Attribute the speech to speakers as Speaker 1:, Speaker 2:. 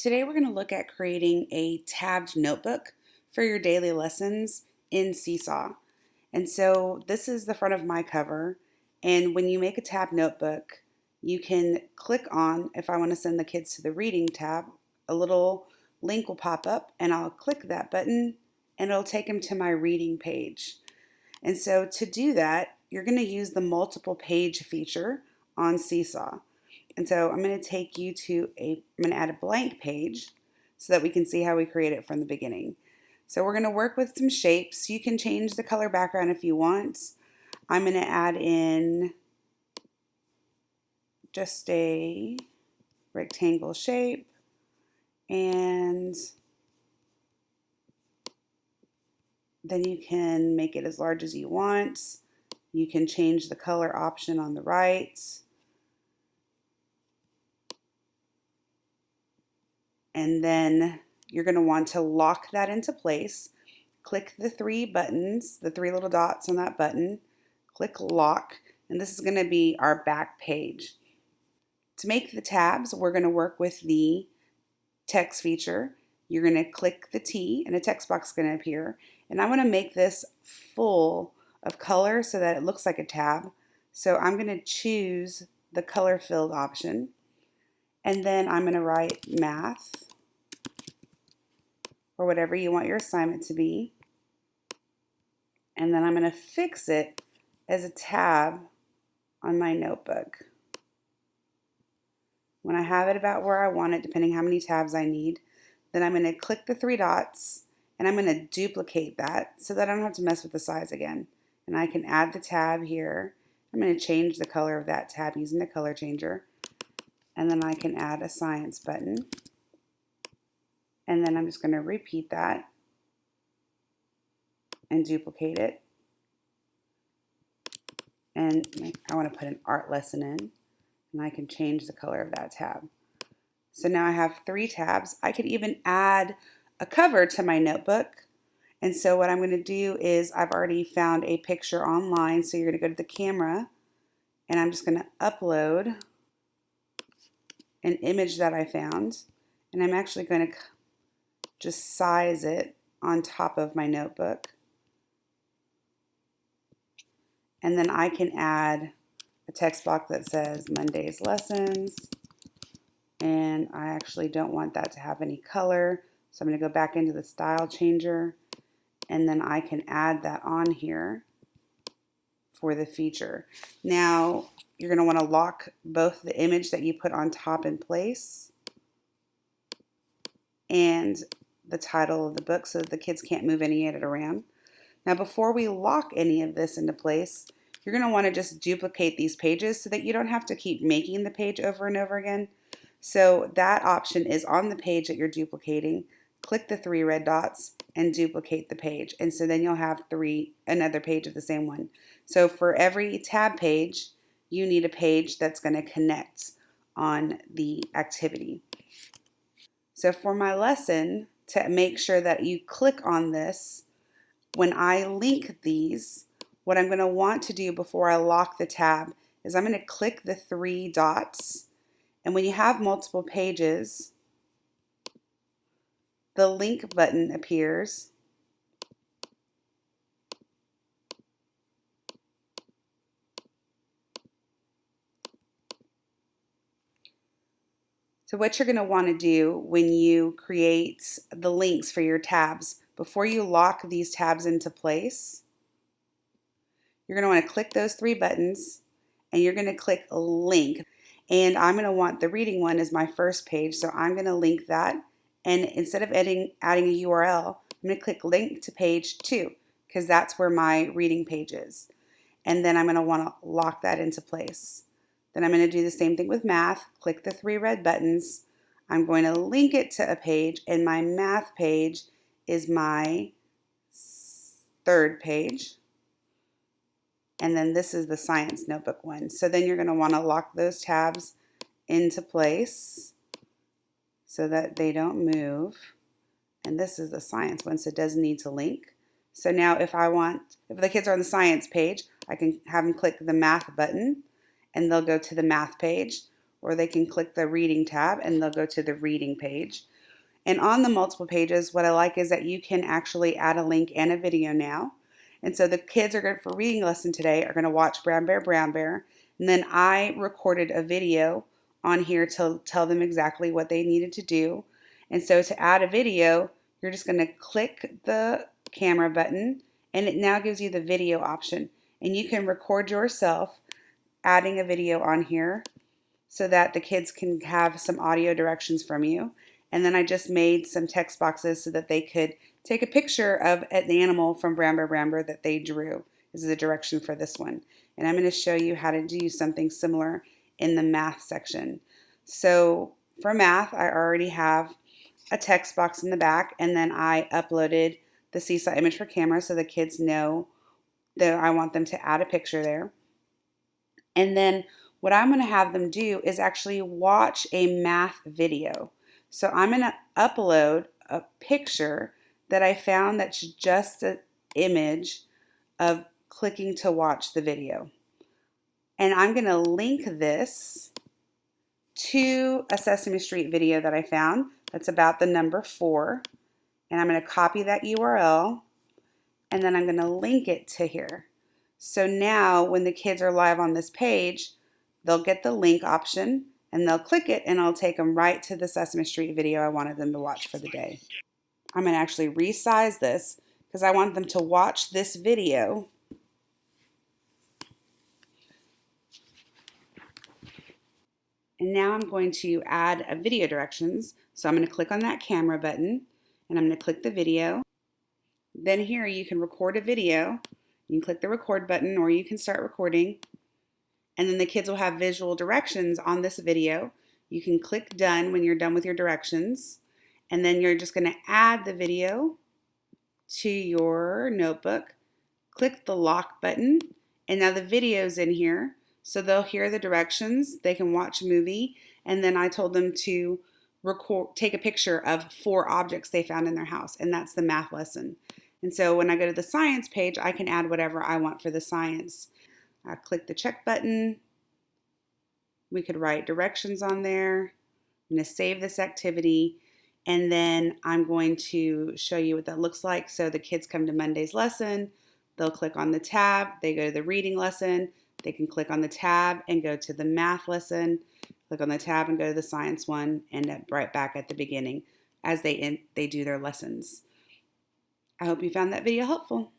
Speaker 1: Today we're going to look at creating a tabbed notebook for your daily lessons in Seesaw. And so this is the front of my cover, and when you make a tabbed notebook, you can click on, if I want to send the kids to the reading tab, a little link will pop up and I'll click that button and it'll take them to my reading page. And so to do that, you're going to use the multiple page feature on Seesaw. And so I'm going to take you to I'm going to add a blank page so that we can see how we create it from the beginning. So we're going to work with some shapes. You can change the color background if you want. I'm going to add in just a rectangle shape, and then you can make it as large as you want. You can change the color option on the right. And then you're going to want to lock that into place. Click the three buttons, the three little dots on that button. Click lock, and this is going to be our back page. To make the tabs, we're going to work with the text feature. You're going to click the T and a text box is going to appear. And I want to make this full of color so that it looks like a tab. So I'm going to choose the color filled option. And then I'm going to write math, or whatever you want your assignment to be. And then I'm going to fix it as a tab on my notebook. When I have it about where I want it, depending how many tabs I need, then I'm going to click the three dots and I'm going to duplicate that so that I don't have to mess with the size again. And I can add the tab here. I'm going to change the color of that tab using the color changer. And then I can add a science button. And then I'm just going to repeat that and duplicate it. And I want to put an art lesson in, and I can change the color of that tab. So now I have three tabs. I could even add a cover to my notebook. And so what I'm going to do is I've already found a picture online. So you're going to go to the camera, and I'm just going to upload an image that I found. And I'm actually going to just size it on top of my notebook. And then I can add a text box that says Monday's lessons. And I actually don't want that to have any color. So I'm going to go back into the style changer. And then I can add that on here for the feature. Now, you're going to want to lock both the image that you put on top in place and the title of the book so that the kids can't move any of it around. Now, before we lock any of this into place, you're going to want to just duplicate these pages so that you don't have to keep making the page over and over again. So that option is on the page that you're duplicating. Click the three red dots and duplicate the page. And so then you'll have another page of the same one. So for every tab page, you need a page that's going to connect on the activity. So for my lesson, to make sure that you click on this, when I link these, what I'm going to want to do before I lock the tab is I'm going to click the three dots. And when you have multiple pages, the link button appears. So what you're going to want to do when you create the links for your tabs, before you lock these tabs into place, you're going to want to click those three buttons and you're going to click link. And I'm going to want the reading one as my first page, so I'm going to link that. And instead of adding a URL, I'm going to click link to page 2 because that's where my reading page is. And then I'm going to want to lock that into place. Then I'm going to do the same thing with math. Click the three red buttons. I'm going to link it to a page, and my math page is my third page. And then this is the science notebook one. So then you're going to want to lock those tabs into place so that they don't move. And this is the science one, so it does need to link. So now if the kids are on the science page, I can have them click the math button and they'll go to the math page, or they can click the reading tab and they'll go to the reading page. And on the multiple pages, what I like is that you can actually add a link and a video now. And so the kids are going for reading lesson today are going to watch Brown Bear, Brown Bear. And then I recorded a video on here to tell them exactly what they needed to do. And so to add a video, you're just going to click the camera button and it now gives you the video option. And you can record yourself adding a video on here so that the kids can have some audio directions from you. And then I just made some text boxes so that they could take a picture of an animal from Brown Bear that they drew. This is a direction for this one. And I'm going to show you how to do something similar in the math section. So for math, I already have a text box in the back, and then I uploaded the Seesaw image for camera so the kids know that I want them to add a picture there. And then what I'm going to have them do is actually watch a math video. So I'm going to upload a picture that I found that's just an image of clicking to watch the video. And I'm going to link this to a Sesame Street video that I found that's about the number 4. And I'm going to copy that URL and then I'm going to link it to here. So now when the kids are live on this page, they'll get the link option and they'll click it and I'll take them right to the Sesame Street video I wanted them to watch for the day. I'm going to actually resize this because I want them to watch this video. And now I'm going to add a video directions. So I'm going to click on that camera button and I'm going to click the video. Then here you can record a video. You can click the record button or you can start recording. And then the kids will have visual directions on this video. You can click done when you're done with your directions. And then you're just going to add the video to your notebook. Click the lock button. And now the video's in here. So they'll hear the directions. They can watch a movie. And then I told them to take a picture of 4 objects they found in their house. And that's the math lesson. And so when I go to the science page, I can add whatever I want for the science. I click the check button. We could write directions on there. I'm going to save this activity. And then I'm going to show you what that looks like. So the kids come to Monday's lesson. They'll click on the tab. They go to the reading lesson. They can click on the tab and go to the math lesson. Click on the tab and go to the science one. End up right back at the beginning as they do their lessons. I hope you found that video helpful.